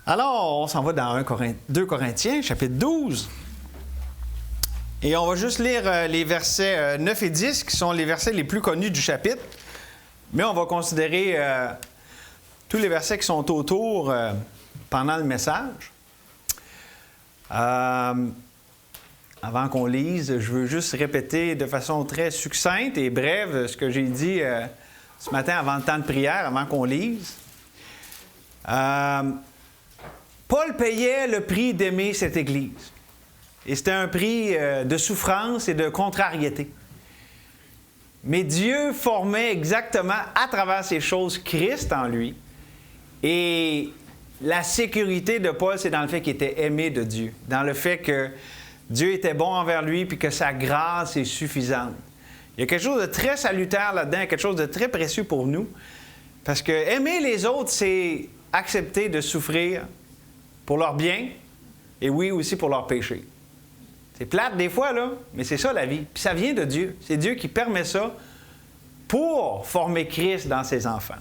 Alors, on s'en va dans 2 Corinthiens, chapitre 12. Et on va juste lire les versets 9 et 10, qui sont les versets les plus connus du chapitre. Mais on va considérer tous les versets qui sont autour pendant le message. Avant qu'on lise, je veux juste répéter de façon très succincte et brève ce que j'ai dit ce matin avant le temps de prière, avant qu'on lise. Paul payait le prix d'aimer cette Église. Et c'était un prix de souffrance et de contrariété. Mais Dieu formait exactement à travers ces choses Christ en lui. Et la sécurité de Paul, c'est dans le fait qu'il était aimé de Dieu. Dans le fait que Dieu était bon envers lui puis que sa grâce est suffisante. Il y a quelque chose de très salutaire là-dedans, quelque chose de très précieux pour nous. Parce que aimer les autres, c'est accepter de souffrir pour leur bien et oui, aussi pour leur péché. C'est plate des fois, là, mais c'est ça la vie. Puis ça vient de Dieu. C'est Dieu qui permet ça pour former Christ dans ses enfants.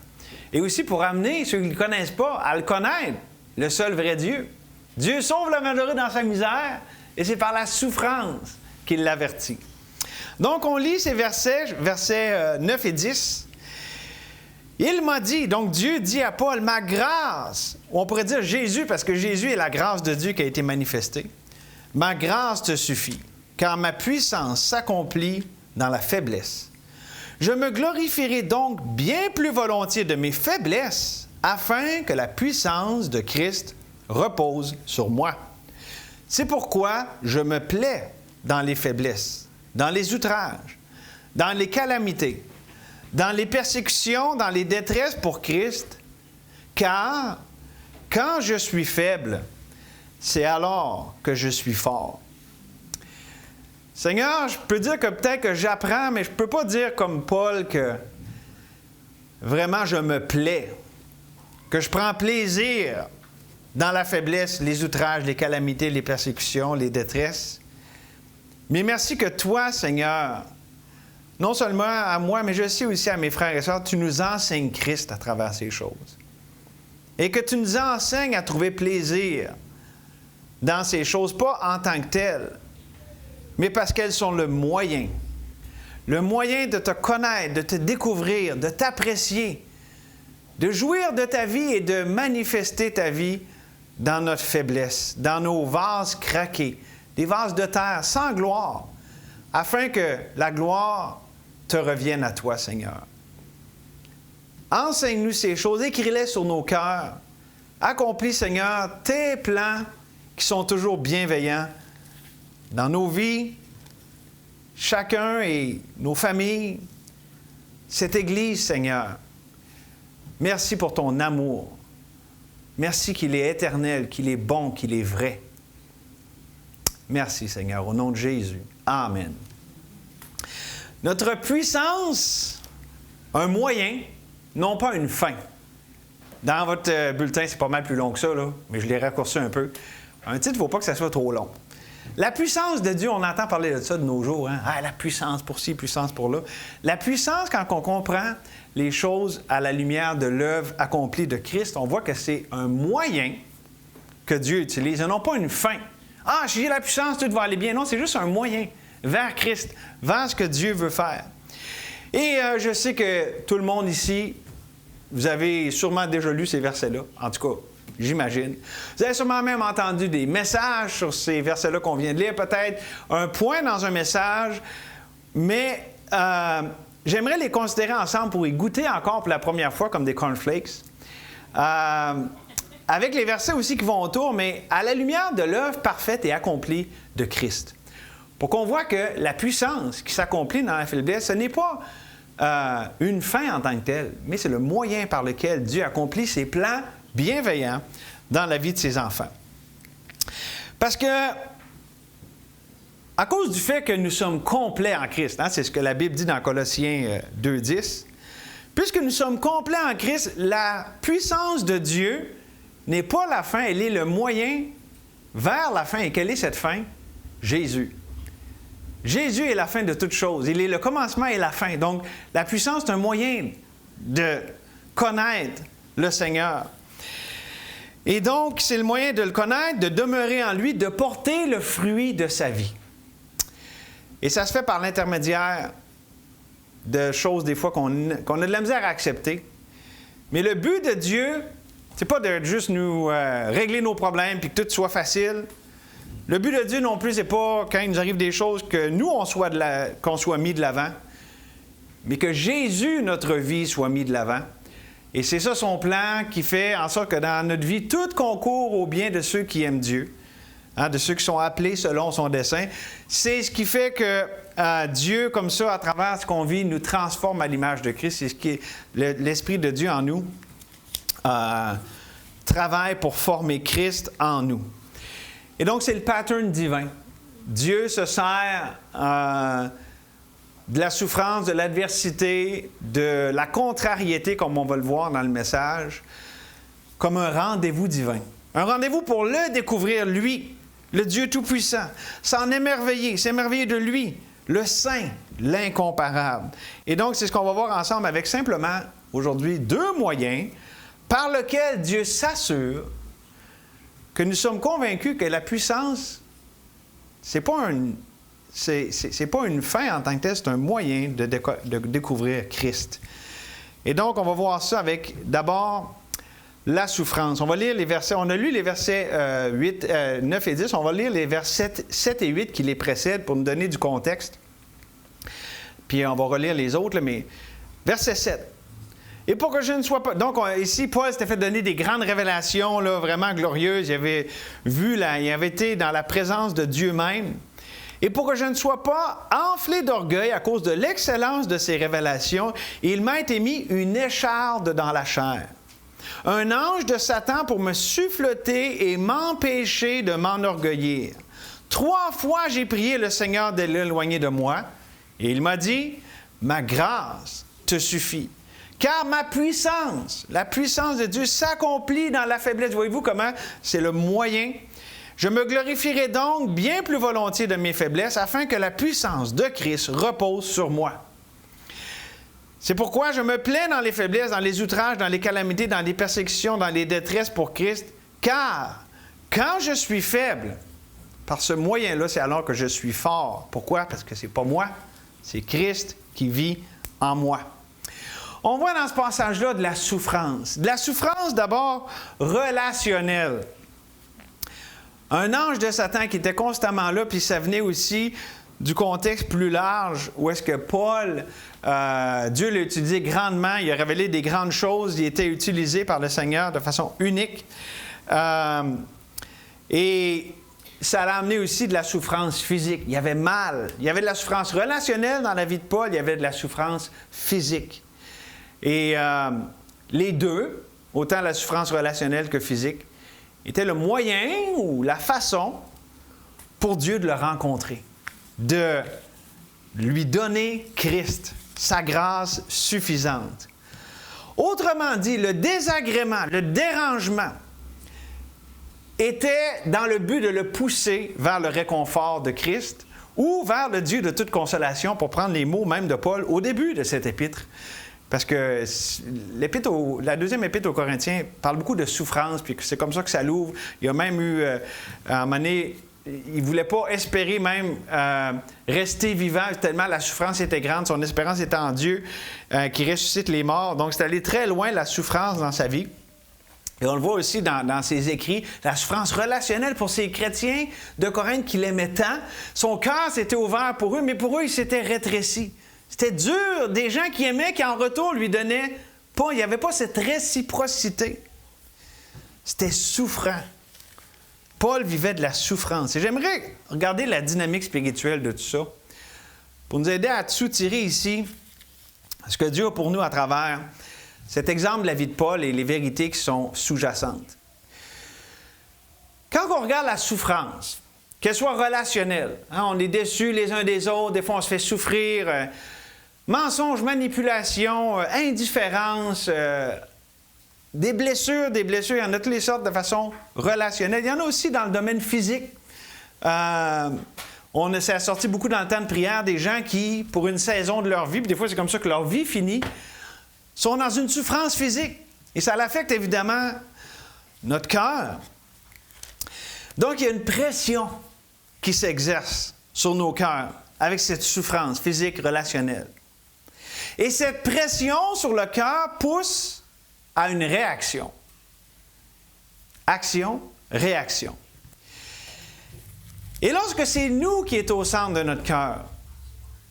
Et aussi pour amener ceux qui ne le connaissent pas à le connaître, le seul vrai Dieu. Dieu sauve le malheureux dans sa misère et c'est par la souffrance qu'il l'avertit. Donc, on lit ces versets 9 et 10. Il m'a dit, donc Dieu dit à Paul, ma grâce, ou on pourrait dire Jésus, parce que Jésus est la grâce de Dieu qui a été manifestée. Ma grâce te suffit, car ma puissance s'accomplit dans la faiblesse. Je me glorifierai donc bien plus volontiers de mes faiblesses, afin que la puissance de Christ repose sur moi. C'est pourquoi je me plais dans les faiblesses, dans les outrages, dans les calamités, dans les persécutions, dans les détresses pour Christ, car quand je suis faible, c'est alors que je suis fort. Seigneur, je peux dire que peut-être que j'apprends, mais je ne peux pas dire comme Paul que vraiment je me plais, que je prends plaisir dans la faiblesse, les outrages, les calamités, les persécutions, les détresses. Mais merci que toi, Seigneur, non seulement à moi, mais je sais aussi à mes frères et sœurs, tu nous enseignes Christ à travers ces choses. Et que tu nous enseignes à trouver plaisir dans ces choses, pas en tant que telles, mais parce qu'elles sont le moyen de te connaître, de te découvrir, de t'apprécier, de jouir de ta vie et de manifester ta vie dans notre faiblesse, dans nos vases craqués, des vases de terre sans gloire, afin que la gloire te revienne à toi, Seigneur. Enseigne-nous ces choses, écris-les sur nos cœurs. Accomplis, Seigneur, tes plans qui sont toujours bienveillants dans nos vies, chacun et nos familles, cette Église, Seigneur. Merci pour ton amour. Merci qu'il est éternel, qu'il est bon, qu'il est vrai. Merci, Seigneur, au nom de Jésus. Amen. Notre puissance, un moyen, non pas une fin. Dans votre bulletin, c'est pas mal plus long que ça, là, mais je l'ai raccourci un peu. Un titre, il ne faut pas que ça soit trop long. La puissance de Dieu, on entend parler de ça de nos jours. Hein? Ah, la puissance pour ci, puissance pour là. La puissance, quand on comprend les choses à la lumière de l'œuvre accomplie de Christ, on voit que c'est un moyen que Dieu utilise, et non pas une fin. Ah, si j'ai la puissance, tout va aller bien. Non, c'est juste un moyen vers Christ, vers ce que Dieu veut faire. Et je sais que tout le monde ici, vous avez sûrement déjà lu ces versets-là. En tout cas, j'imagine. Vous avez sûrement même entendu des messages sur ces versets-là qu'on vient de lire, peut-être un point dans un message, mais j'aimerais les considérer ensemble pour y goûter encore pour la première fois comme des cornflakes. Avec les versets aussi qui vont autour, mais à la lumière de l'œuvre parfaite et accomplie de Christ. Pour qu'on voit que la puissance qui s'accomplit dans la faiblesse, ce n'est pas une fin en tant que telle, mais c'est le moyen par lequel Dieu accomplit ses plans bienveillants dans la vie de ses enfants. Parce que, à cause du fait que nous sommes complets en Christ, hein, c'est ce que la Bible dit dans Colossiens 2,10, puisque nous sommes complets en Christ, la puissance de Dieu n'est pas la fin, elle est le moyen vers la fin. Et quelle est cette fin? Jésus. Jésus est la fin de toutes choses. Il est le commencement et la fin. Donc, la puissance est un moyen de connaître le Seigneur. Et donc, c'est le moyen de le connaître, de demeurer en lui, de porter le fruit de sa vie. Et ça se fait par l'intermédiaire de choses, des fois, qu'on a de la misère à accepter. Mais le but de Dieu, c'est pas de juste nous régler nos problèmes puis que tout soit facile. Le but de Dieu non plus, c'est pas quand il nous arrive des choses que nous, qu'on soit mis de l'avant, mais que Jésus, notre vie, soit mis de l'avant. Et c'est ça son plan qui fait en sorte que dans notre vie, tout concourt au bien de ceux qui aiment Dieu, de ceux qui sont appelés selon son dessein. C'est ce qui fait que Dieu, comme ça, à travers ce qu'on vit, nous transforme à l'image de Christ. C'est ce qui est l'Esprit de Dieu en nous travaille pour former Christ en nous. Et donc, c'est le pattern divin. Dieu se sert de la souffrance, de l'adversité, de la contrariété, comme on va le voir dans le message, comme un rendez-vous divin. Un rendez-vous pour le découvrir, lui, le Dieu Tout-Puissant, s'en émerveiller, s'émerveiller de lui, le Saint, l'incomparable. Et donc, c'est ce qu'on va voir ensemble avec simplement, aujourd'hui, 2 moyens par lesquels Dieu s'assure que nous sommes convaincus que la puissance, c'est pas une fin en tant que telle, c'est un moyen de découvrir Christ. Et donc, on va voir ça avec, d'abord, la souffrance. On va lire les versets, on a lu les versets 9 et 10, on va lire les versets 7 et 8 qui les précèdent pour nous donner du contexte. Puis on va relire les autres, mais verset 7. Et pour que je ne sois pas... Donc, ici, Paul s'était fait donner des grandes révélations, là, vraiment glorieuses. Il avait vu, là, il avait été dans la présence de Dieu même. Et pour que je ne sois pas enflé d'orgueil à cause de l'excellence de ces révélations, il m'a été mis une écharde dans la chair. Un ange de Satan pour me suffleter et m'empêcher de m'enorgueillir. 3 fois j'ai prié le Seigneur de l'éloigner de moi, et il m'a dit, « Ma grâce te suffit. » Car ma puissance, la puissance de Dieu s'accomplit dans la faiblesse. Voyez-vous comment c'est le moyen? Je me glorifierai donc bien plus volontiers de mes faiblesses afin que la puissance de Christ repose sur moi. C'est pourquoi je me plais dans les faiblesses, dans les outrages, dans les calamités, dans les persécutions, dans les détresses pour Christ. Car quand je suis faible, par ce moyen-là, c'est alors que je suis fort. Pourquoi? Parce que ce n'est pas moi, c'est Christ qui vit en moi. On voit dans ce passage-là de la souffrance. De la souffrance d'abord relationnelle. Un ange de Satan qui était constamment là, puis ça venait aussi du contexte plus large où est-ce que Paul, Dieu l'a utilisé grandement, il a révélé des grandes choses, il était utilisé par le Seigneur de façon unique. Et ça a amené aussi de la souffrance physique. Il y avait mal. Il y avait de la souffrance relationnelle dans la vie de Paul, il y avait de la souffrance physique. Et les deux, autant la souffrance relationnelle que physique, étaient le moyen ou la façon pour Dieu de le rencontrer, de lui donner Christ, sa grâce suffisante. Autrement dit, le désagrément, le dérangement était dans le but de le pousser vers le réconfort de Christ ou vers le Dieu de toute consolation, pour prendre les mots même de Paul au début de cette épître. Parce que la deuxième épître aux Corinthiens parle beaucoup de souffrance, puis c'est comme ça que ça l'ouvre. Il y a même eu, à un moment donné, il ne voulait pas espérer même rester vivant, tellement la souffrance était grande, son espérance était en Dieu, qui ressuscite les morts. Donc, c'est allé très loin, la souffrance dans sa vie. Et on le voit aussi dans ses écrits, la souffrance relationnelle pour ces chrétiens de Corinthe qui l'aimaient tant. Son cœur s'était ouvert pour eux, mais pour eux, il s'était rétréci. C'était dur, des gens qui aimaient, qui en retour lui donnaient pas, il n'y avait pas cette réciprocité. C'était souffrant. Paul vivait de la souffrance. Et j'aimerais regarder la dynamique spirituelle de tout ça pour nous aider à soutirer ici ce que Dieu a pour nous à travers cet exemple de la vie de Paul et les vérités qui sont sous-jacentes. Quand on regarde la souffrance, qu'elle soit relationnelle, on est déçus les uns des autres, des fois on se fait souffrir, mensonge, manipulation, indifférence, des blessures, il y en a toutes les sortes de façon relationnelle. Il y en a aussi dans le domaine physique. On s'est sorti beaucoup dans le temps de prière des gens qui, pour une saison de leur vie, puis des fois c'est comme ça que leur vie finit, sont dans une souffrance physique. Et ça l'affecte évidemment notre cœur. Donc, il y a une pression qui s'exerce sur nos cœurs avec cette souffrance physique relationnelle. Et cette pression sur le cœur pousse à une réaction. Action, réaction. Et lorsque c'est nous qui est au centre de notre cœur,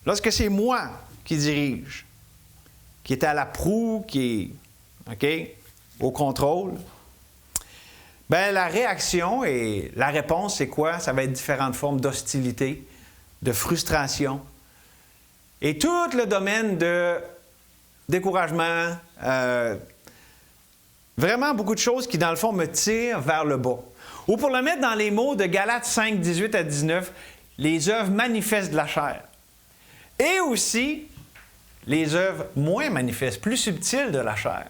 lorsque c'est moi qui dirige, qui est à la proue, qui est au contrôle, bien, la réaction et la réponse, c'est quoi? Ça va être différentes formes d'hostilité, de frustration. Et tout le domaine de découragement, vraiment beaucoup de choses qui, dans le fond, me tirent vers le bas. Ou pour le mettre dans les mots de Galates 5, 18 à 19, les œuvres manifestes de la chair. Et aussi, les œuvres moins manifestes, plus subtiles de la chair.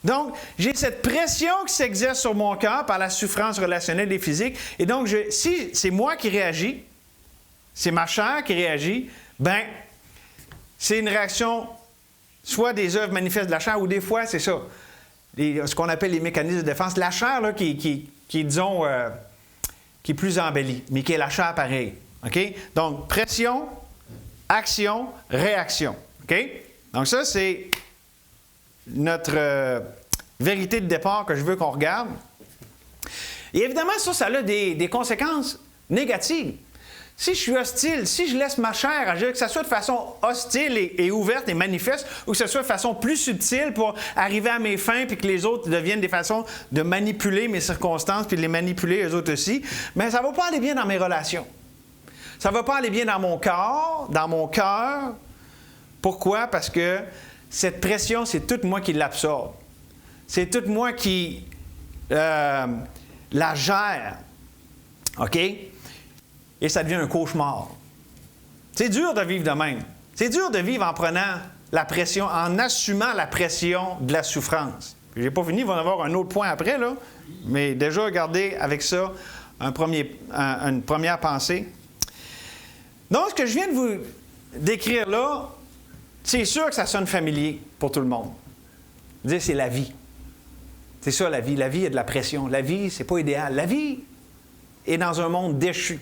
Donc, j'ai cette pression qui s'exerce sur mon cœur par la souffrance relationnelle et physique. Et donc, si c'est moi qui réagis, c'est ma chair qui réagit, bien, c'est une réaction, soit des œuvres manifestes de la chair, ou des fois, c'est ça, ce qu'on appelle les mécanismes de défense. La chair, là, qui disons, qui est plus embellie, mais qui est la chair pareil. OK? Donc, pression, action, réaction. OK? Donc, ça, c'est notre vérité de départ que je veux qu'on regarde. Et évidemment, ça a des conséquences négatives. Si je suis hostile, si je laisse ma chair agir, que ce soit de façon hostile et ouverte et manifeste, ou que ce soit de façon plus subtile pour arriver à mes fins, puis que les autres deviennent des façons de manipuler mes circonstances, puis de les manipuler eux autres aussi, mais ça ne va pas aller bien dans mes relations. Ça ne va pas aller bien dans mon corps, dans mon cœur. Pourquoi? Parce que cette pression, c'est tout moi qui l'absorbe. C'est tout moi qui la gère. OK? Et ça devient un cauchemar. C'est dur de vivre de même. C'est dur de vivre en prenant la pression, en assumant la pression de la souffrance. Je n'ai pas fini, il va y en avoir un autre point après, là. Mais déjà, regardez avec ça une première pensée. Donc, ce que je viens de vous décrire là, c'est sûr que ça sonne familier pour tout le monde. Je veux dire, c'est la vie. C'est ça, la vie. La vie, il y a de la pression. La vie, c'est pas idéal. La vie est dans un monde déchu.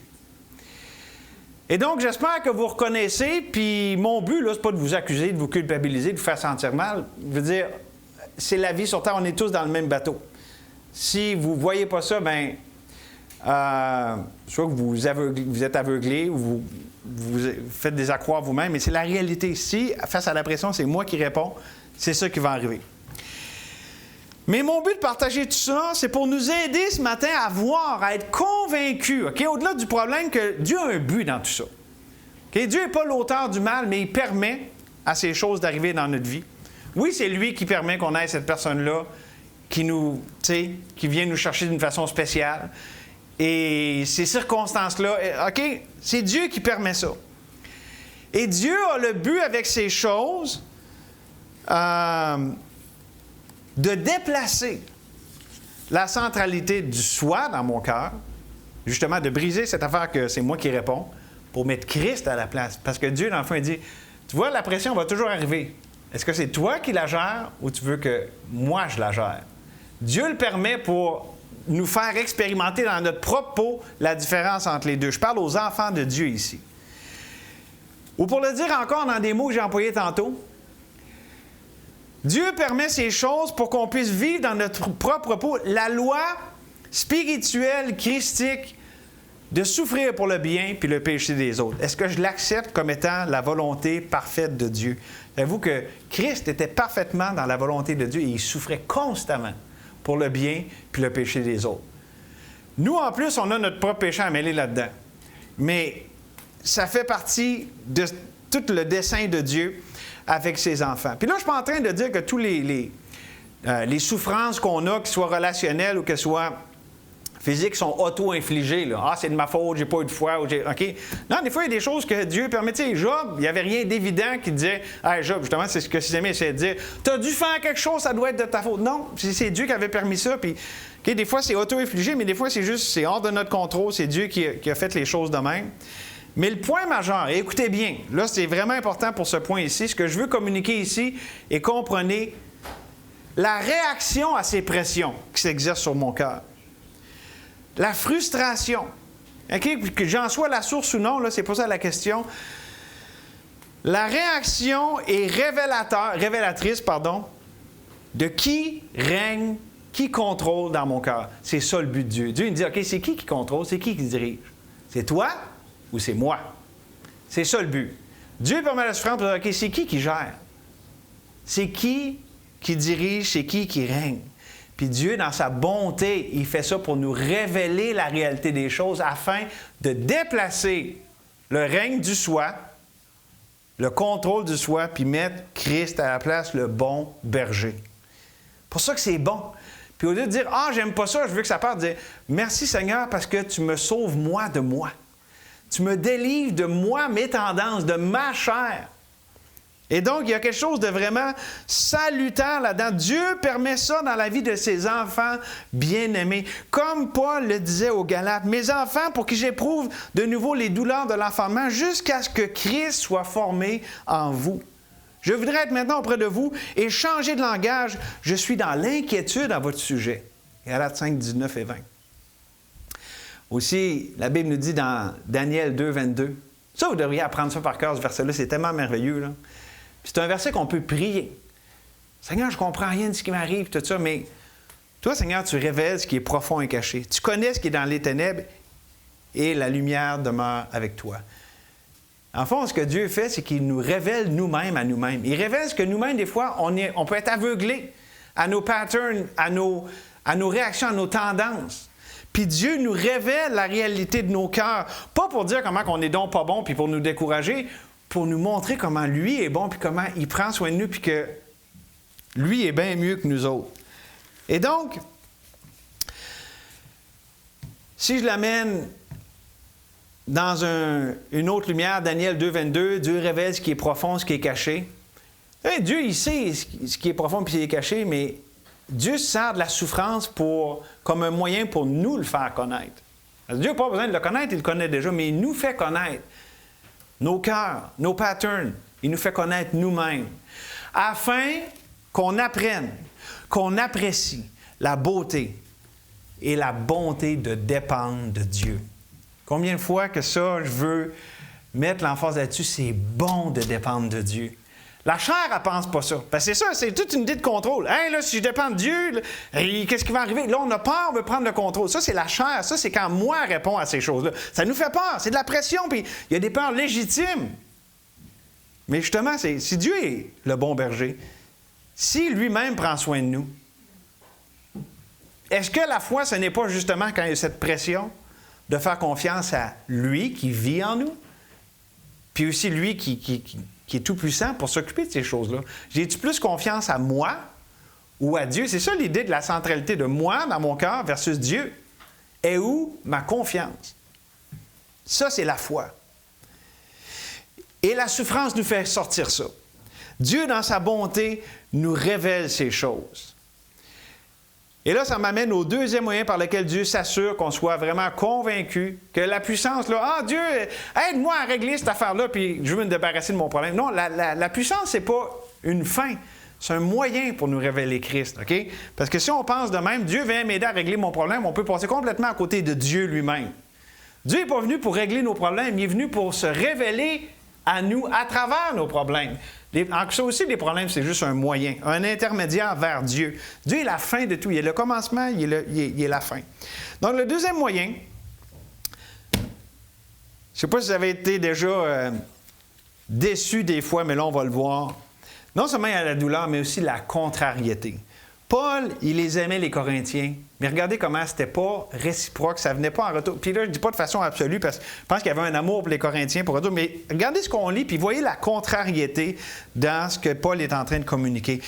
Et donc, j'espère que vous reconnaissez, puis mon but, là, c'est pas de vous accuser, de vous culpabiliser, de vous faire sentir mal. Je veux dire, c'est la vie sur Terre, on est tous dans le même bateau. Si vous ne voyez pas ça, bien, soit que vous êtes aveuglé ou vous faites des accroires vous-même, mais c'est la réalité. Si, face à la pression, c'est moi qui réponds, c'est ça qui va arriver. Mais mon but de partager tout ça, c'est pour nous aider ce matin à voir, à être convaincus, OK, au-delà du problème, que Dieu a un but dans tout ça. Okay? Dieu n'est pas l'auteur du mal, mais il permet à ces choses d'arriver dans notre vie. Oui, c'est lui qui permet qu'on ait cette personne-là qui vient nous chercher d'une façon spéciale. Et ces circonstances-là, OK, c'est Dieu qui permet ça. Et Dieu a le but avec ces choses de déplacer la centralité du soi dans mon cœur, justement de briser cette affaire que c'est moi qui réponds, pour mettre Christ à la place. Parce que Dieu, dans le fond, il dit, tu vois, la pression va toujours arriver. Est-ce que c'est toi qui la gères ou tu veux que moi je la gère? Dieu le permet pour nous faire expérimenter dans notre propre peau la différence entre les deux. Je parle aux enfants de Dieu ici. Ou pour le dire encore dans des mots que j'ai employés tantôt, Dieu permet ces choses pour qu'on puisse vivre dans notre propre peau la loi spirituelle, christique, de souffrir pour le bien puis le péché des autres. Est-ce que je l'accepte comme étant la volonté parfaite de Dieu? Savez-vous que Christ était parfaitement dans la volonté de Dieu et il souffrait constamment pour le bien puis le péché des autres. Nous, en plus, on a notre propre péché à mêler là-dedans. Mais ça fait partie de tout le dessein de Dieu avec ses enfants. Puis là, je ne suis pas en train de dire que tous les souffrances qu'on a, qu'elles soient relationnelles ou qu'elles soient physiques, sont auto-infligées. Là. Ah, c'est de ma faute, j'ai pas eu de foi. OK? Non, des fois, il y a des choses que Dieu permet. Tu sais, Job, il n'y avait rien d'évident qui disait, hey, Job, justement, c'est ce que ses amis essaient de dire, tu as dû faire quelque chose, ça doit être de ta faute. Non, c'est Dieu qui avait permis ça. Puis, okay, des fois, c'est auto-infligé, mais des fois, c'est hors de notre contrôle. C'est Dieu qui a fait les choses de même. Mais le point majeur, et écoutez bien, là, c'est vraiment important pour ce point ici, ce que je veux communiquer ici, et comprenez la réaction à ces pressions qui s'exercent sur mon cœur. La frustration. Okay? Que j'en sois la source ou non, là, c'est pas ça la question. La réaction est révélatrice de qui règne, qui contrôle dans mon cœur. C'est ça le but de Dieu. Dieu il dit, OK, c'est qui contrôle, c'est qui dirige? C'est toi ou c'est moi? C'est ça le but. Dieu permet la souffrance pour dire, OK, c'est qui gère? C'est qui dirige, c'est qui règne? Puis Dieu, dans sa bonté, il fait ça pour nous révéler la réalité des choses afin de déplacer le règne du soi, le contrôle du soi, puis mettre Christ à la place, le bon berger. C'est pour ça que c'est bon. Puis au lieu de dire « Ah, j'aime pas ça, je veux que ça parte », dire « Merci Seigneur parce que tu me sauves moi de moi. Tu me délivres de moi, mes tendances, de ma chair. » Et donc, il y a quelque chose de vraiment salutaire là-dedans. Dieu permet ça dans la vie de ses enfants bien-aimés. Comme Paul le disait aux Galates, « Mes enfants, pour que j'éprouve de nouveau les douleurs de l'enfantement, jusqu'à ce que Christ soit formé en vous. Je voudrais être maintenant auprès de vous et changer de langage. Je suis dans l'inquiétude à votre sujet. » Galates 5, 19 et 20. Aussi, la Bible nous dit dans Daniel 2, 22. Ça, vous devriez apprendre ça par cœur, ce verset-là. C'est tellement merveilleux, là. C'est un verset qu'on peut prier. Seigneur, je ne comprends rien de ce qui m'arrive, tout ça, mais toi, Seigneur, tu révèles ce qui est profond et caché. Tu connais ce qui est dans les ténèbres et la lumière demeure avec toi. En fond, ce que Dieu fait, c'est qu'il nous révèle nous-mêmes à nous-mêmes. Il révèle ce que nous-mêmes, des fois, on peut être aveuglés à nos patterns, à nos réactions, à nos tendances. Puis Dieu nous révèle la réalité de nos cœurs. Pas pour dire comment on est donc pas bon, puis pour nous décourager, pour nous montrer comment lui est bon, puis comment il prend soin de nous, puis que lui est bien mieux que nous autres. Et donc, si je l'amène dans une autre lumière, Daniel 2, 22, Dieu révèle ce qui est profond, ce qui est caché. Et Dieu, il sait ce qui est profond et ce qui est caché, mais Dieu se sert de la souffrance comme un moyen pour nous le faire connaître. Parce que Dieu n'a pas besoin de le connaître, il le connaît déjà, mais il nous fait connaître nos cœurs, nos patterns. Il nous fait connaître nous-mêmes, afin qu'on apprenne, qu'on apprécie la beauté et la bonté de dépendre de Dieu. Combien de fois que ça, je veux mettre l'emphase là-dessus, c'est bon de dépendre de Dieu. La chair, elle ne pense pas ça. Parce que c'est ça, c'est toute une idée de contrôle. Hey, là, si je dépends de Dieu, là, qu'est-ce qui va arriver? Là, on a peur, on veut prendre le contrôle. Ça, c'est la chair. Ça, c'est quand moi réponds à ces choses-là. Ça nous fait peur. C'est de la pression, puis il y a des peurs légitimes. Mais justement, si Dieu est le bon berger, si lui-même prend soin de nous, est-ce que la foi, ce n'est pas justement quand il y a cette pression de faire confiance à lui qui vit en nous, puis aussi lui qui est tout-puissant pour s'occuper de ces choses-là? J'ai-tu plus confiance à moi ou à Dieu? C'est ça l'idée de la centralité de moi dans mon cœur versus Dieu. Et où ma confiance? Ça, c'est la foi. Et la souffrance nous fait sortir ça. Dieu, dans sa bonté, nous révèle ces choses. Et là, ça m'amène au deuxième moyen par lequel Dieu s'assure qu'on soit vraiment convaincu que la puissance, là, « Ah, Dieu, aide-moi à régler cette affaire-là, puis je veux me débarrasser de mon problème. » Non, la puissance, ce n'est pas une fin. C'est un moyen pour nous révéler Christ, OK? Parce que si on pense de même, Dieu vient m'aider à régler mon problème, on peut passer complètement à côté de Dieu lui-même. Dieu n'est pas venu pour régler nos problèmes, il est venu pour se révéler à nous à travers nos problèmes. Ça aussi, les problèmes, c'est juste un moyen, un intermédiaire vers Dieu. Dieu est la fin de tout. Il est le commencement, il est la fin. Donc, le deuxième moyen, je ne sais pas si vous avez été déjà déçu des fois, mais là, on va le voir. Non seulement il y a la douleur, mais aussi la contrariété. Paul, il les aimait, les Corinthiens, mais regardez comment c'était pas réciproque, ça venait pas en retour. Puis là, je ne dis pas de façon absolue, parce que je pense qu'il y avait un amour pour les Corinthiens pour retour, mais regardez ce qu'on lit, puis voyez la contrariété dans ce que Paul est en train de communiquer.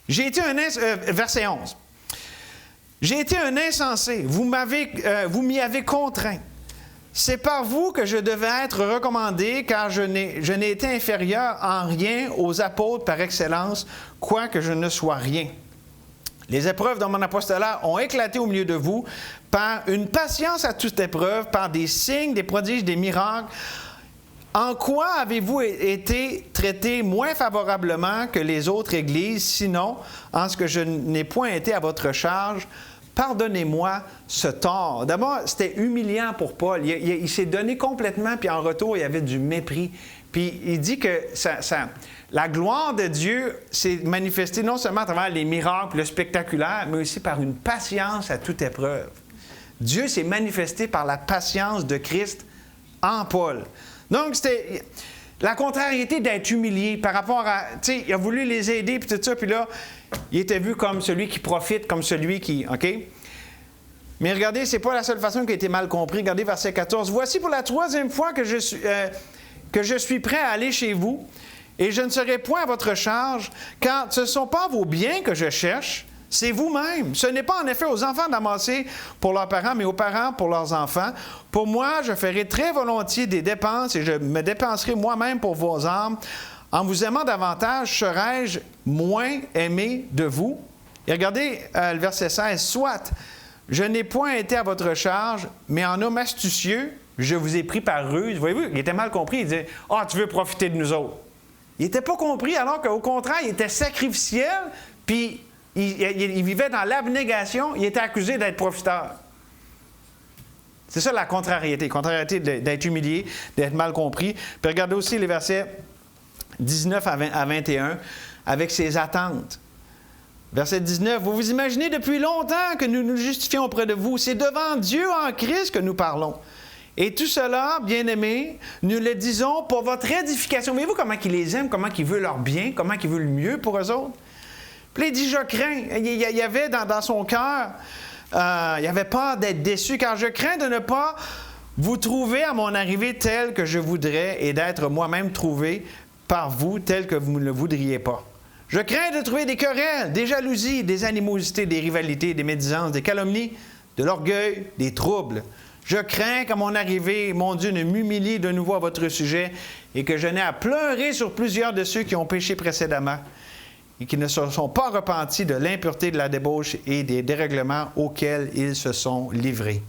Verset 11. « J'ai été un insensé, vous m'y avez contraint. C'est par vous que je devais être recommandé, car je n'ai été inférieur en rien aux apôtres par excellence, quoique je ne sois rien. Les épreuves de mon apostolat ont éclaté au milieu de vous par une patience à toute épreuve, par des signes, des prodiges, des miracles, En quoi avez-vous été traité moins favorablement que les autres églises, sinon en ce que je n'ai point été à votre charge? Pardonnez-moi ce tort. D'abord, c'était humiliant pour Paul. Il s'est donné complètement, puis en retour, il y avait du mépris. Puis il dit que la gloire de Dieu s'est manifestée non seulement à travers les miracles, le spectaculaire, mais aussi par une patience à toute épreuve. Dieu s'est manifesté par la patience de Christ en Paul. Donc, c'était la contrariété d'être humilié par rapport à... Tu sais, il a voulu les aider, puis tout ça, puis là, il était vu comme celui qui profite, comme celui qui... OK? Mais regardez, ce n'est pas la seule façon qui a été mal compris. Regardez verset 14. « Voici pour la troisième fois que je suis prêt à aller chez vous, et je ne serai point à votre charge, car ce ne sont pas vos biens que je cherche, c'est vous-même. Ce n'est pas en effet aux enfants d'amasser pour leurs parents, mais aux parents pour leurs enfants. Pour moi, je ferai très volontiers des dépenses, et je me dépenserai moi-même pour vos âmes. En vous aimant davantage, serai-je moins aimé de vous? » Et regardez le verset 16. « Soit, je n'ai point été à votre charge, mais en homme astucieux, je vous ai pris par ruse. » Voyez-vous, il était mal compris. Il disait, « Ah, tu veux profiter de nous autres. » Il n'était pas compris, alors qu'au contraire, il était sacrificiel, puis il vivait dans l'abnégation, il était accusé d'être profiteur. C'est ça la contrariété. Contrariété d'être humilié, d'être mal compris. Puis regardez aussi les versets 19 à 21, avec ses attentes. Verset 19, « Vous vous imaginez depuis longtemps que nous nous justifions auprès de vous. C'est devant Dieu en Christ que nous parlons. Et tout cela, bien-aimés, nous le disons pour votre édification. » Voyez-vous comment il les aime, comment il veut leur bien, comment il veut le mieux pour eux autres? Puis il dit, je crains. Il y avait dans son cœur, il y avait peur d'être déçu, car je crains de ne pas vous trouver à mon arrivée tel que je voudrais et d'être moi-même trouvé par vous tel que vous ne le voudriez pas. Je crains de trouver des querelles, des jalousies, des animosités, des rivalités, des médisances, des calomnies, de l'orgueil, des troubles. Je crains qu'à mon arrivée, mon Dieu ne m'humilie de nouveau à votre sujet et que je n'ai à pleurer sur plusieurs de ceux qui ont péché précédemment et qui ne se sont pas repentis de l'impureté, de la débauche et des dérèglements auxquels ils se sont livrés.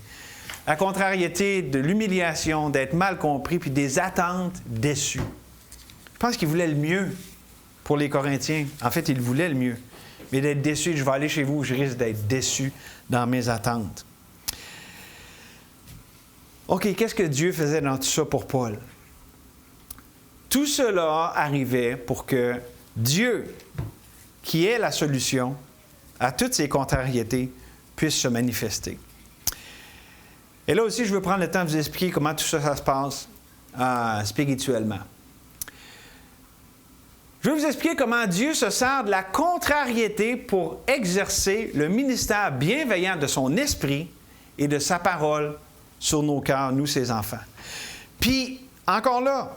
La contrariété de l'humiliation, d'être mal compris, puis des attentes déçues. Je pense qu'il voulait le mieux pour les Corinthiens. En fait, il voulait le mieux. Mais d'être déçu, je vais aller chez vous, je risque d'être déçu dans mes attentes. OK, qu'est-ce que Dieu faisait dans tout ça pour Paul? Tout cela arrivait pour que Dieu, qui est la solution à toutes ces contrariétés, puisse se manifester. Et là aussi, je veux prendre le temps de vous expliquer comment tout ça, ça se passe spirituellement. Je vais vous expliquer comment Dieu se sert de la contrariété pour exercer le ministère bienveillant de son esprit et de sa parole sur nos cœurs, nous, ses enfants. Puis, encore là,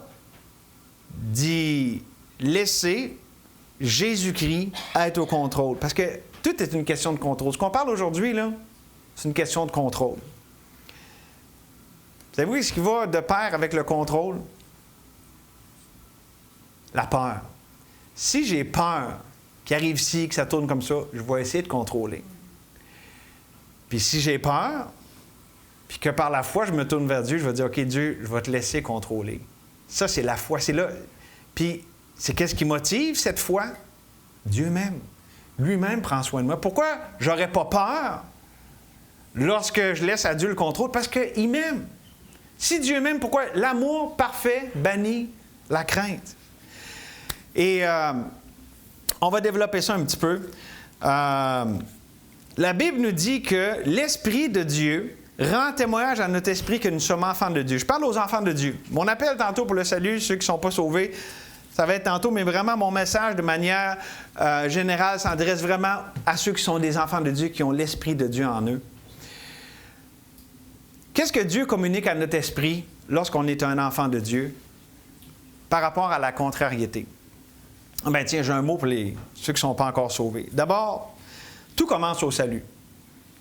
d'y laisser Jésus-Christ être au contrôle. Parce que tout est une question de contrôle. Ce qu'on parle aujourd'hui, là, c'est une question de contrôle. Savez-vous ce qui va de pair avec le contrôle? La peur. Si j'ai peur qu'il arrive ici, que ça tourne comme ça, je vais essayer de contrôler. Puis si j'ai peur, puis que par la foi, je me tourne vers Dieu, je vais dire, OK, Dieu, je vais te laisser contrôler. Ça, c'est la foi. C'est là. Puis, c'est qu'est-ce qui motive cette foi? Dieu même. Lui-même prend soin de moi. Pourquoi j'aurais pas peur lorsque je laisse à Dieu le contrôle? Parce qu'il m'aime. Si Dieu m'aime, pourquoi? L'amour parfait bannit la crainte. Et on va développer ça un petit peu. La Bible nous dit que l'Esprit de Dieu rend témoignage à notre esprit que nous sommes enfants de Dieu. Je parle aux enfants de Dieu. Mon appel tantôt pour le salut, ceux qui ne sont pas sauvés, ça va être tantôt, mais vraiment mon message de manière générale s'adresse vraiment à ceux qui sont des enfants de Dieu, qui ont l'Esprit de Dieu en eux. Qu'est-ce que Dieu communique à notre esprit lorsqu'on est un enfant de Dieu par rapport à la contrariété? Ben tiens, j'ai un mot pour ceux qui ne sont pas encore sauvés. D'abord, tout commence au salut.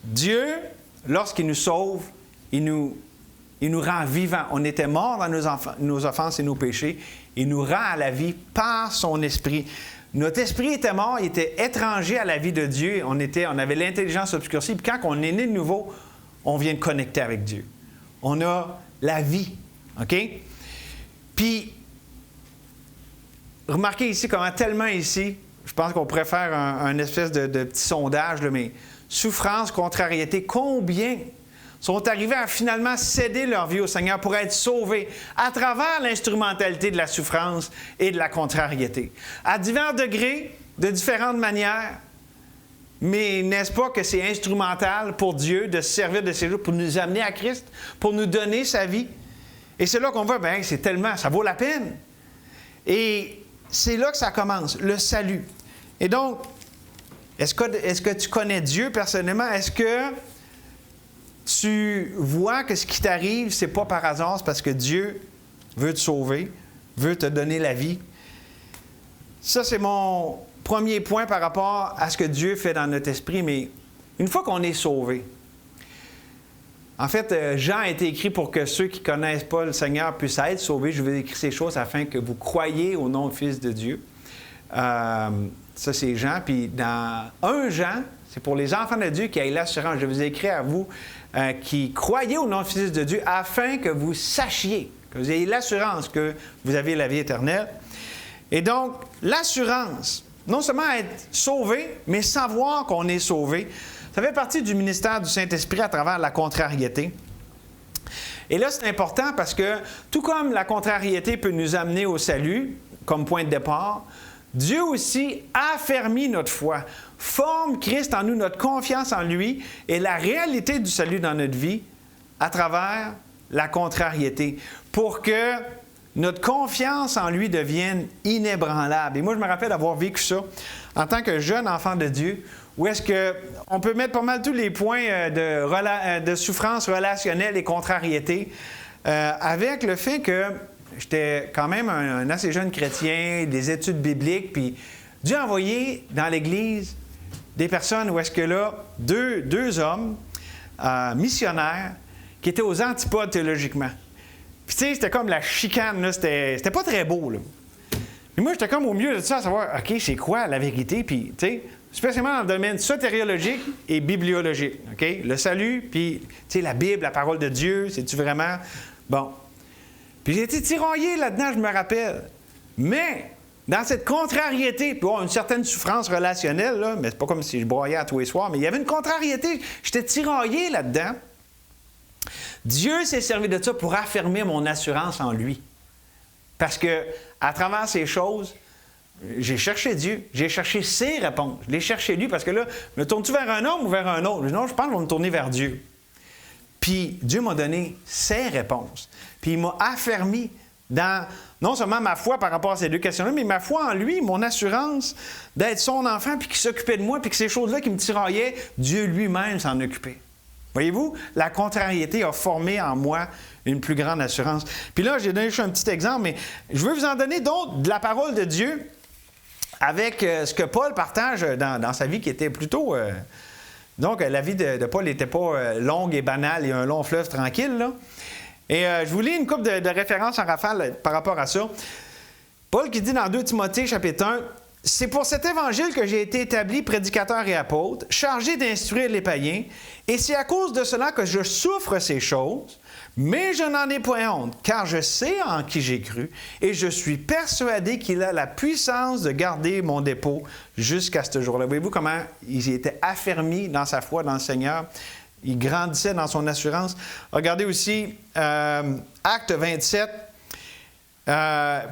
Dieu, lorsqu'il nous sauve, il nous rend vivants. On était morts dans nos offenses et nos péchés. Il nous rend à la vie par son esprit. Notre esprit était mort, il était étranger à la vie de Dieu. On avait l'intelligence obscurcie. Puis quand on est né de nouveau, on vient de connecter avec Dieu. On a la vie. OK? Puis, remarquez ici comment tellement ici, je pense qu'on pourrait faire un espèce de petit sondage, là, mais souffrance, contrariété, combien sont arrivés à finalement céder leur vie au Seigneur pour être sauvés à travers l'instrumentalité de la souffrance et de la contrariété. À divers degrés, de différentes manières, mais n'est-ce pas que c'est instrumental pour Dieu de se servir de ces jours pour nous amener à Christ, pour nous donner sa vie? Et c'est là qu'on voit, bien, c'est tellement, ça vaut la peine. Et c'est là que ça commence, le salut. Et donc, est-ce que tu connais Dieu personnellement? Est-ce que tu vois que ce qui t'arrive, c'est pas par hasard, c'est parce que Dieu veut te sauver, veut te donner la vie? Ça, c'est mon premier point par rapport à ce que Dieu fait dans notre esprit. Mais une fois qu'on est sauvé, en fait, Jean a été écrit pour que ceux qui ne connaissent pas le Seigneur puissent être sauvés. Je vais écrire ces choses afin que vous croyiez au nom du Fils de Dieu. Ça, c'est Jean. Puis dans 1 Jean, c'est pour les enfants de Dieu qui aient l'assurance. Je vous ai écrit à vous qui croyez au nom du Fils de Dieu afin que vous sachiez, que vous ayez l'assurance que vous avez la vie éternelle. Et donc, l'assurance, non seulement être sauvé, mais savoir qu'on est sauvé, ça fait partie du ministère du Saint-Esprit à travers la contrariété. Et là, c'est important parce que, tout comme la contrariété peut nous amener au salut, comme point de départ, Dieu aussi affermit notre foi, forme Christ en nous, notre confiance en lui et la réalité du salut dans notre vie à travers la contrariété, pour que notre confiance en lui devienne inébranlable. Et moi, je me rappelle avoir vécu ça en tant que jeune enfant de Dieu, où est-ce qu'on peut mettre pas mal tous les points de souffrance relationnelle et contrariété, avec le fait que j'étais quand même un assez jeune chrétien, des études bibliques, puis Dieu a envoyé dans l'Église des personnes où est-ce que là, deux hommes missionnaires qui étaient aux antipodes théologiquement. Puis tu sais, c'était comme la chicane, là, c'était pas très beau, là. Et moi, j'étais comme au milieu de ça, à savoir, OK, c'est quoi la vérité? Puis, tu sais, spécialement dans le domaine sotériologique et bibliologique, OK? Le salut, puis, tu sais, la Bible, la parole de Dieu, c'est-tu vraiment... Bon. Puis j'ai été tiraillé là-dedans, je me rappelle. Mais, dans cette contrariété, puis bon, une certaine souffrance relationnelle, là, mais c'est pas comme si je broyais à tous les soirs, mais il y avait une contrariété, j'étais tiraillé là-dedans. Dieu s'est servi de ça pour affirmer mon assurance en lui. Parce que, à travers ces choses, j'ai cherché Dieu, j'ai cherché ses réponses. Je l'ai cherché lui, parce que là, me tournes-tu vers un homme ou vers un autre? Non, je pense que je vais me tourner vers Dieu. Puis Dieu m'a donné ses réponses. Puis il m'a affermi dans, non seulement ma foi par rapport à ces deux questions-là, mais ma foi en lui, mon assurance d'être son enfant, puis qu'il s'occupait de moi, puis que ces choses-là qui me tiraillaient, Dieu lui-même s'en occupait. Voyez-vous, la contrariété a formé en moi une plus grande assurance. Puis là, j'ai donné juste un petit exemple, mais je veux vous en donner d'autres de la parole de Dieu avec ce que Paul partage dans sa vie qui était plutôt... donc, la vie de Paul n'était pas longue et banale et un long fleuve tranquille, là. Et je vous lis une couple de références en rafale par rapport à ça. Paul qui dit dans 2 Timothée, chapitre 1, « C'est pour cet évangile que j'ai été établi prédicateur et apôtre, chargé d'instruire les païens, et c'est à cause de cela que je souffre ces choses, mais je n'en ai point honte, car je sais en qui j'ai cru, et je suis persuadé qu'il a la puissance de garder mon dépôt jusqu'à ce jour-là. » Voyez-vous comment il était affermi dans sa foi dans le Seigneur? Il grandissait dans son assurance. Regardez aussi Acte 27.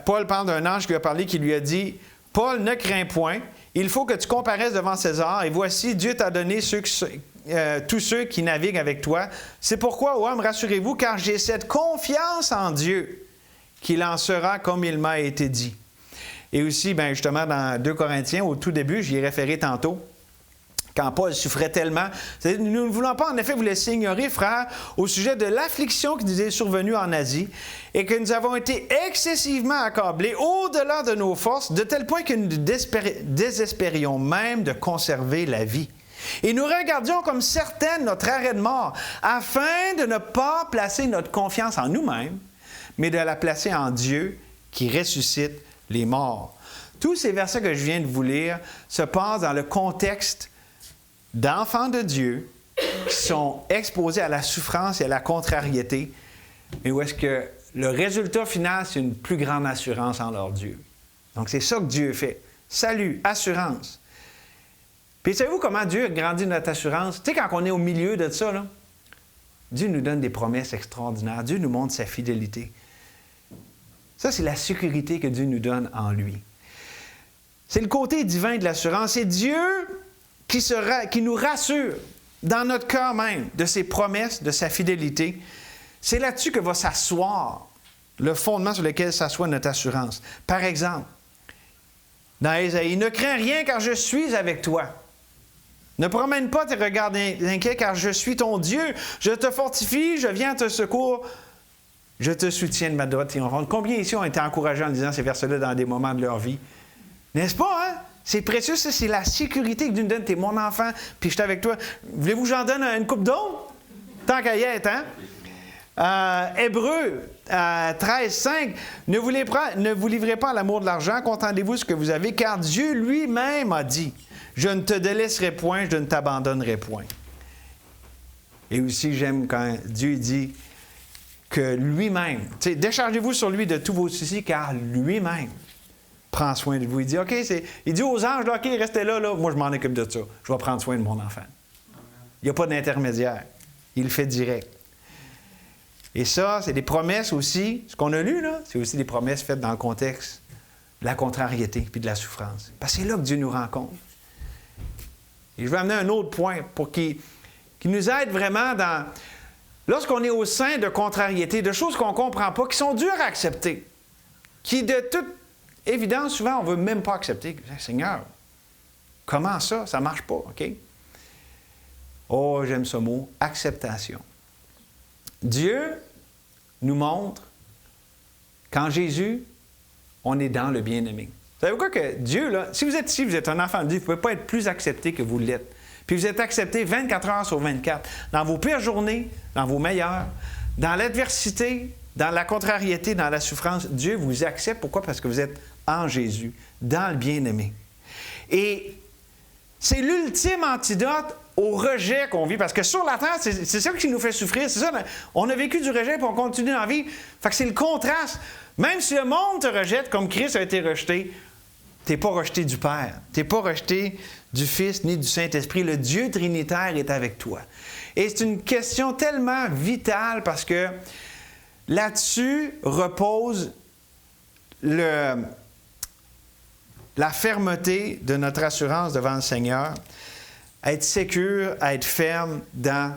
Paul parle d'un ange qui lui a parlé, qui lui a dit... Paul, ne crains point, il faut que tu comparaisses devant César, et voici, Dieu t'a donné tous ceux qui naviguent avec toi. C'est pourquoi, ô homme, rassurez-vous, car j'ai cette confiance en Dieu qu'il en sera comme il m'a été dit. Et aussi, bien justement, dans 2 Corinthiens, au tout début, j'y ai référé tantôt, quand Paul souffrait tellement. Nous ne voulons pas, en effet, vous laisser ignorer, frères, au sujet de l'affliction qui nous est survenue en Asie, et que nous avons été excessivement accablés au-delà de nos forces, de tel point que nous désespérions même de conserver la vie. Et nous regardions comme certaine notre arrêt de mort, afin de ne pas placer notre confiance en nous-mêmes, mais de la placer en Dieu qui ressuscite les morts. Tous ces versets que je viens de vous lire se passent dans le contexte d'enfants de Dieu qui sont exposés à la souffrance et à la contrariété, mais où est-ce que le résultat final, c'est une plus grande assurance en leur Dieu. Donc, c'est ça que Dieu fait. Salut, assurance. Puis, savez-vous comment Dieu grandit notre assurance? Tu sais, quand on est au milieu de ça, là, Dieu nous donne des promesses extraordinaires. Dieu nous montre sa fidélité. Ça, c'est la sécurité que Dieu nous donne en lui. C'est le côté divin de l'assurance. C'est Dieu qui nous rassure dans notre cœur même de ses promesses, de sa fidélité. C'est là-dessus que va s'asseoir le fondement sur lequel s'assoit notre assurance. Par exemple, dans Ésaïe, « Ne crains rien car je suis avec toi. Ne promène pas tes regards inquiets car je suis ton Dieu. Je te fortifie, je viens à te secours. Je te soutiens de ma droite triomphante. » Combien ici ont été encouragés en disant ces versets-là dans des moments de leur vie? N'est-ce pas, hein? C'est précieux, ça, c'est la sécurité que Dieu nous donne. T'es mon enfant, puis je suis avec toi. Voulez-vous que j'en donne une coupe d'eau? Tant qu'à y être, hein? Hébreux 13, 5. Ne vous livrez pas à l'amour de l'argent, contentez-vous de ce que vous avez, car Dieu lui-même a dit, je ne te délaisserai point, je ne t'abandonnerai point. Et aussi, j'aime quand Dieu dit que lui-même, déchargez-vous sur lui de tous vos soucis, car lui-même prend soin de vous. Il dit, OK, il dit aux anges, là, OK, restez là, moi je m'en occupe de ça. Je vais prendre soin de mon enfant. Il n'y a pas d'intermédiaire. Il le fait direct. Et ça, c'est des promesses aussi. Ce qu'on a lu, là, c'est aussi des promesses faites dans le contexte de la contrariété puis de la souffrance. Parce que c'est là que Dieu nous rencontre. Et je vais amener un autre point pour qui nous aide vraiment dans... Lorsqu'on est au sein de contrariétés, de choses qu'on ne comprend pas, qui sont dures à accepter, qui de toute évidence, souvent, on ne veut même pas accepter. Seigneur, comment ça? Ça ne marche pas, OK? Oh, j'aime ce mot, acceptation. Dieu nous montre qu'en Jésus, on est dans le bien-aimé. Savez-vous quoi que Dieu, là, si vous êtes ici, vous êtes un enfant de Dieu, vous ne pouvez pas être plus accepté que vous l'êtes. Puis vous êtes accepté 24 heures sur 24. Dans vos pires journées, dans vos meilleures, dans l'adversité, dans la contrariété, dans la souffrance, Dieu vous accepte. Pourquoi? Parce que vous êtes en Jésus, dans le bien-aimé. Et c'est l'ultime antidote au rejet qu'on vit. Parce que sur la terre, c'est ça qui nous fait souffrir. C'est ça, on a vécu du rejet et on continue d'en vivre. Fait que c'est le contraste. Même si le monde te rejette comme Christ a été rejeté, tu n'es pas rejeté du Père. Tu n'es pas rejeté du Fils ni du Saint-Esprit. Le Dieu trinitaire est avec toi. Et c'est une question tellement vitale parce que là-dessus repose la fermeté de notre assurance devant le Seigneur, à être sécure, à être ferme dans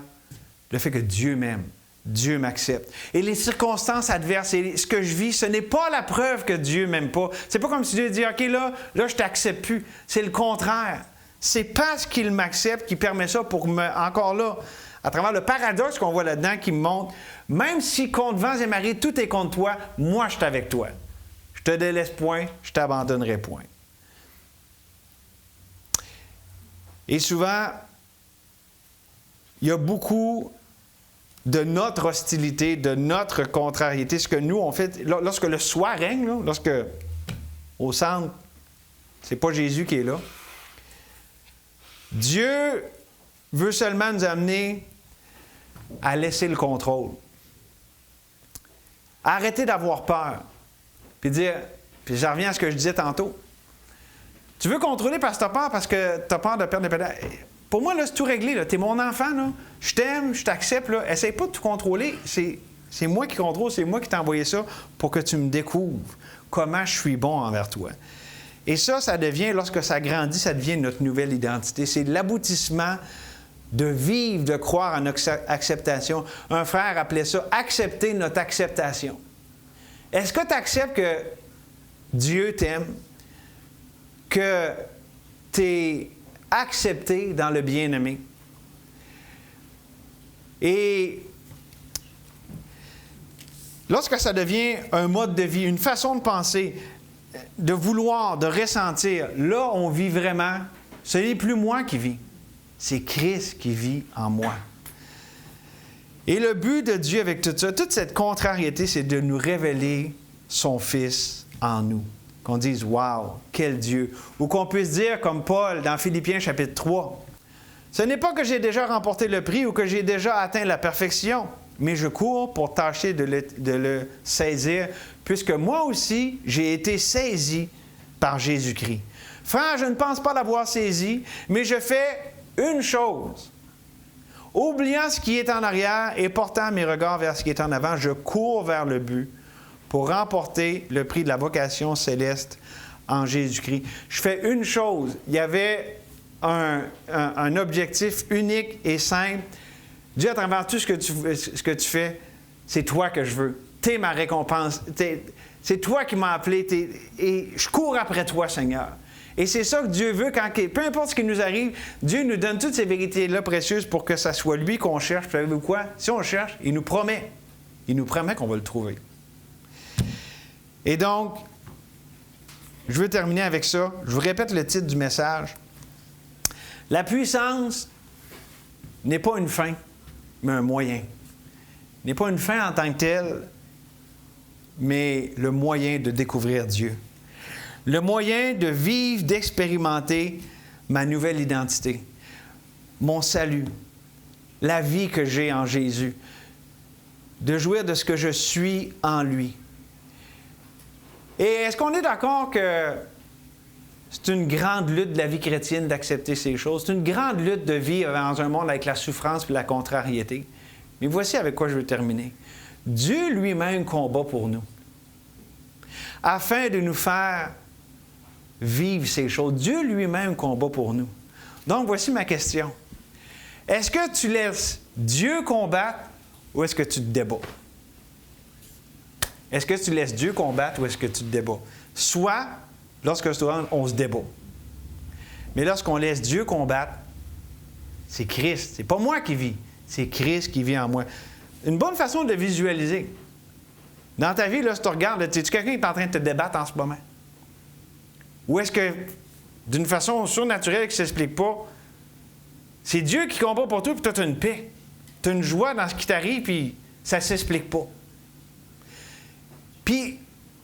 le fait que Dieu m'aime, Dieu m'accepte. Et les circonstances adverses et ce que je vis, ce n'est pas la preuve que Dieu m'aime pas. C'est pas comme si Dieu dit, OK, là, je t'accepte plus. C'est le contraire. C'est parce qu'il m'accepte qu'il permet ça pour encore là, à travers le paradoxe qu'on voit là-dedans, qui me montre, même si contre vents et marées, tout est contre toi, moi, je suis avec toi. Je te délaisse point, je t'abandonnerai point. Et souvent, il y a beaucoup de notre hostilité, de notre contrariété, ce que nous, on fait, lorsque le soi règne, là, lorsque au centre, c'est pas Jésus qui est là, Dieu veut seulement nous amener à laisser le contrôle. Arrêter d'avoir peur. Puis j'en reviens à ce que je disais tantôt. Tu veux contrôler parce que tu as peur, parce que tu as peur de perdre des pédales. Pour moi, là, c'est tout réglé. Tu es mon enfant. Là. Je t'aime, je t'accepte. Essaye pas de tout contrôler. C'est moi qui contrôle, c'est moi qui t'ai envoyé ça pour que tu me découvres comment je suis bon envers toi. Et ça devient, lorsque ça grandit, ça devient notre nouvelle identité. C'est l'aboutissement de vivre, de croire en notre acceptation. Un frère appelait ça « accepter notre acceptation ». Est-ce que tu acceptes que Dieu t'aime, que tu es accepté dans le bien-aimé? Et lorsque ça devient un mode de vie, une façon de penser, de vouloir, de ressentir, là, on vit vraiment. Ce n'est plus moi qui vis, c'est Christ qui vit en moi. Et le but de Dieu avec tout ça, toute cette contrariété, c'est de nous révéler son Fils en nous. Qu'on dise « Wow, quel Dieu! » Ou qu'on puisse dire, comme Paul dans Philippiens chapitre 3, « Ce n'est pas que j'ai déjà remporté le prix ou que j'ai déjà atteint la perfection, mais je cours pour tâcher de le saisir, puisque moi aussi, j'ai été saisi par Jésus-Christ. Frère, je ne pense pas l'avoir saisi, mais je fais une chose. Oubliant ce qui est en arrière et portant mes regards vers ce qui est en avant, je cours vers le but pour remporter le prix de la vocation céleste en Jésus-Christ. Je fais une chose. Il y avait un objectif unique et simple. Dieu, à travers tout ce que tu fais, c'est toi que je veux. Tu es ma récompense. C'est toi qui m'as appelé. Et je cours après toi, Seigneur. Et c'est ça que Dieu veut. Peu importe ce qui nous arrive, Dieu nous donne toutes ces vérités-là précieuses pour que ça soit lui qu'on cherche. Vous savez quoi? Si on le cherche, il nous promet. Il nous promet qu'on va le trouver. Et donc, je veux terminer avec ça. Je vous répète le titre du message. La puissance n'est pas une fin, mais un moyen. N'est pas une fin en tant que telle, mais le moyen de découvrir Dieu. Le moyen de vivre, d'expérimenter ma nouvelle identité, mon salut, la vie que j'ai en Jésus, de jouir de ce que je suis en lui. Et est-ce qu'on est d'accord que c'est une grande lutte de la vie chrétienne d'accepter ces choses? C'est une grande lutte de vivre dans un monde avec la souffrance et la contrariété. Mais voici avec quoi je veux terminer. Dieu lui-même combat pour nous, afin de nous faire vivre ces choses. Dieu lui-même combat pour nous. Donc, voici ma question. Est-ce que tu laisses Dieu combattre ou est-ce que tu te débats? Est-ce que tu laisses Dieu combattre ou est-ce que tu te débats? Soit, lorsque on se débat. Mais lorsqu'on laisse Dieu combattre, c'est Christ. C'est pas moi qui vis, c'est Christ qui vit en moi. Une bonne façon de visualiser. Dans ta vie, là, si tu regardes, es-tu quelqu'un qui est en train de te débattre en ce moment? Ou est-ce que, d'une façon surnaturelle qui ne s'explique pas, c'est Dieu qui combat pour toi, puis toi, tu as une paix. Tu as une joie dans ce qui t'arrive, puis ça ne s'explique pas. Puis,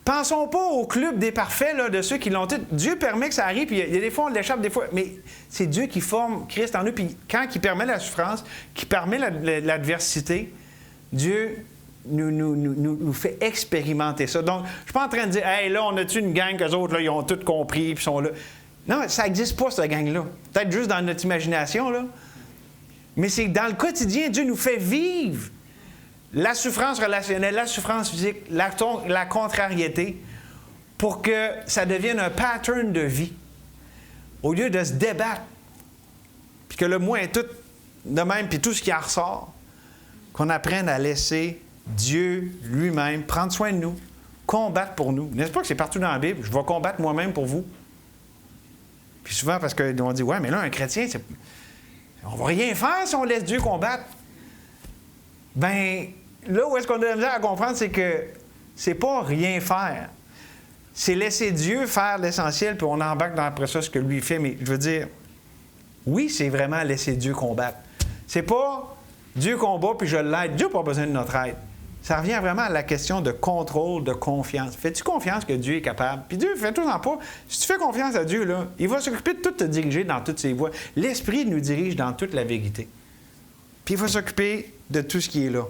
pensons pas au club des parfaits, là, de ceux qui l'ont tout. Dieu permet que ça arrive, puis il y a des fois, on l'échappe des fois, mais c'est Dieu qui forme Christ en nous, puis quand il permet la souffrance, qui permet l'adversité, Dieu nous fait expérimenter ça. Donc, je ne suis pas en train de dire, hey, là, on a-tu une gang qu'eux autres, là, ils ont tout compris, puis sont là. Non, ça n'existe pas, cette gang-là. Peut-être juste dans notre imagination, là. Mais c'est que dans le quotidien, Dieu nous fait vivre la souffrance relationnelle, la souffrance physique, la contrariété, pour que ça devienne un pattern de vie. Au lieu de se débattre, puis que le moi est tout de même, puis tout ce qui en ressort, qu'on apprenne à laisser Dieu lui-même prendre soin de nous, combattre pour nous. N'est-ce pas que c'est partout dans la Bible? Je vais combattre moi-même pour vous. Puis souvent, parce qu'on dit, ouais, mais là, un chrétien, on ne va rien faire si on laisse Dieu combattre. Bien, là où est-ce qu'on a de la misère à comprendre, c'est que c'est pas rien faire. C'est laisser Dieu faire l'essentiel, puis on embarque après ça ce que lui fait. Mais je veux dire, oui, c'est vraiment laisser Dieu combattre. C'est pas Dieu combat, puis je l'aide. Dieu n'a pas besoin de notre aide. Ça revient vraiment à la question de contrôle, de confiance. Fais-tu confiance que Dieu est capable? Puis Dieu, fais-toi-en pas. Si tu fais confiance à Dieu, là, il va s'occuper de tout te diriger dans toutes ses voies. L'Esprit nous dirige dans toute la vérité. Puis il va s'occuper de tout ce qui est là.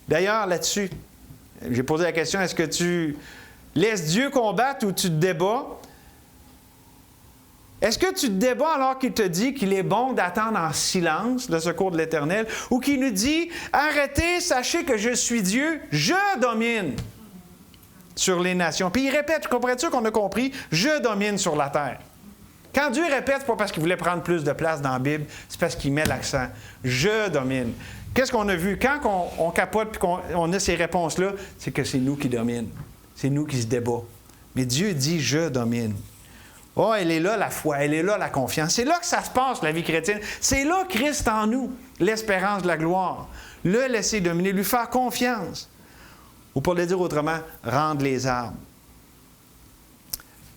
D'ailleurs, là-dessus, j'ai posé la question, est-ce que tu laisses Dieu combattre ou tu te débats? Est-ce que tu te débats alors qu'il te dit qu'il est bon d'attendre en silence le secours de l'Éternel, ou qu'il nous dit « Arrêtez, sachez que je suis Dieu, je domine sur les nations. » Puis il répète, comprends-tu qu'on a compris? « Je domine sur la terre. » Quand Dieu répète, ce n'est pas parce qu'il voulait prendre plus de place dans la Bible, c'est parce qu'il met l'accent. « Je domine. » Qu'est-ce qu'on a vu? Quand on capote et qu'on a ces réponses-là, c'est que c'est nous qui dominent. C'est nous qui se débat. Mais Dieu dit « Je domine. » Oh, elle est là la foi, elle est là la confiance. C'est là que ça se passe, la vie chrétienne. C'est là Christ en nous, l'espérance de la gloire. Le laisser dominer, lui faire confiance. Ou pour le dire autrement, rendre les armes.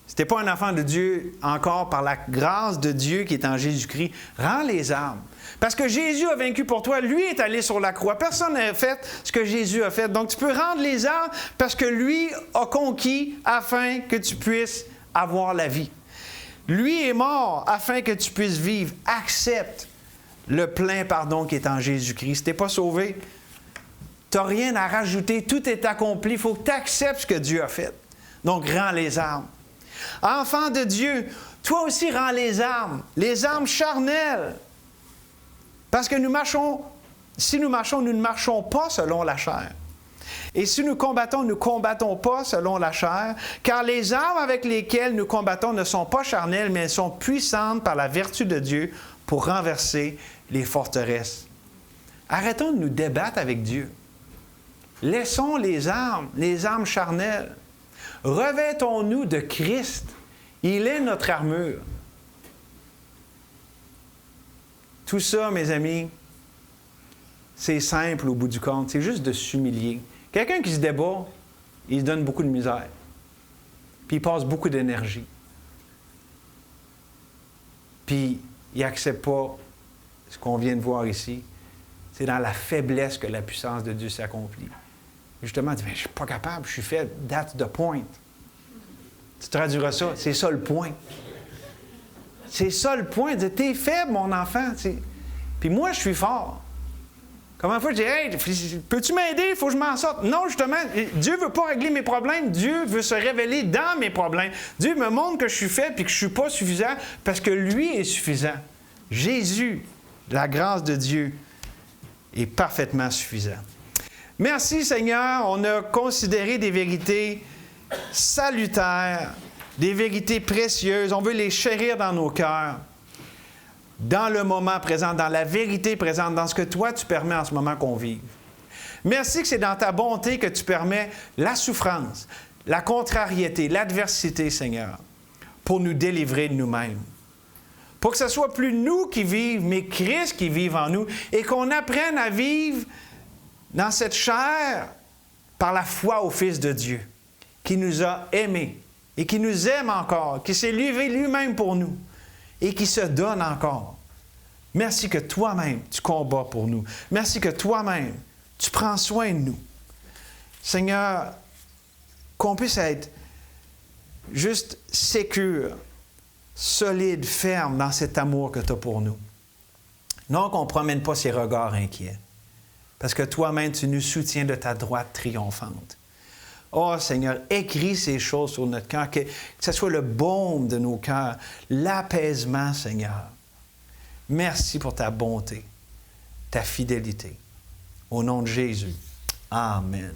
Si tu n'es pas un enfant de Dieu, encore par la grâce de Dieu qui est en Jésus-Christ, rends les armes. Parce que Jésus a vaincu pour toi. Lui est allé sur la croix. Personne n'a fait ce que Jésus a fait. Donc, tu peux rendre les armes parce que lui a conquis afin que tu puisses avoir la vie. Lui est mort afin que tu puisses vivre. Accepte le plein pardon qui est en Jésus-Christ. Si tu n'es pas sauvé, Tu n'as rien à rajouter. Tout est accompli. Il faut que tu acceptes ce que Dieu a fait. Donc, rends les armes. Enfant de Dieu, toi aussi rends les armes charnelles. Parce que si nous marchons, nous ne marchons pas selon la chair. Et si nous combattons, nous ne combattons pas selon la chair, car les armes avec lesquelles nous combattons ne sont pas charnelles, mais elles sont puissantes par la vertu de Dieu pour renverser les forteresses. Arrêtons de nous débattre avec Dieu. Laissons les armes charnelles. Revêtons-nous de Christ. Il est notre armure. Tout ça, mes amis, c'est simple au bout du compte. C'est juste de s'humilier. Quelqu'un qui se débat, il se donne beaucoup de misère. Puis il passe beaucoup d'énergie. Puis il n'accepte pas ce qu'on vient de voir ici. C'est dans la faiblesse que la puissance de Dieu s'accomplit. Justement, il dit, je ne suis pas capable, je suis faible. That's the point. Tu traduiras ça, c'est ça le point. C'est ça le point. Tu es faible, mon enfant. Puis moi, je suis fort. Comment fois je dis, hey, peux-tu m'aider? Il faut que je m'en sorte. Non, justement, Dieu ne veut pas régler mes problèmes. Dieu veut se révéler dans mes problèmes. Dieu me montre que je suis faible et que je ne suis pas suffisant parce que lui est suffisant. Jésus, la grâce de Dieu, est parfaitement suffisant. Merci Seigneur, on a considéré des vérités salutaires, des vérités précieuses. On veut les chérir dans nos cœurs, dans le moment présent, dans la vérité présente, dans ce que toi tu permets en ce moment qu'on vive. Merci que c'est dans ta bonté que tu permets la souffrance, la contrariété, l'adversité, Seigneur, pour nous délivrer de nous-mêmes. Pour que ce ne soit plus nous qui vivent, mais Christ qui vive en nous, et qu'on apprenne à vivre dans cette chair par la foi au Fils de Dieu, qui nous a aimés et qui nous aime encore, qui s'est livré lui-même pour nous et qui se donne encore. Merci que toi-même, tu combats pour nous. Merci que toi-même, tu prends soin de nous. Seigneur, qu'on puisse être juste sécure, solide, ferme dans cet amour que tu as pour nous. Non qu'on ne promène pas ces regards inquiets. Parce que toi-même, tu nous soutiens de ta droite triomphante. Oh Seigneur, écris ces choses sur notre cœur, que ce soit le baume de nos cœurs, l'apaisement, Seigneur. Merci pour ta bonté, ta fidélité. Au nom de Jésus. Amen.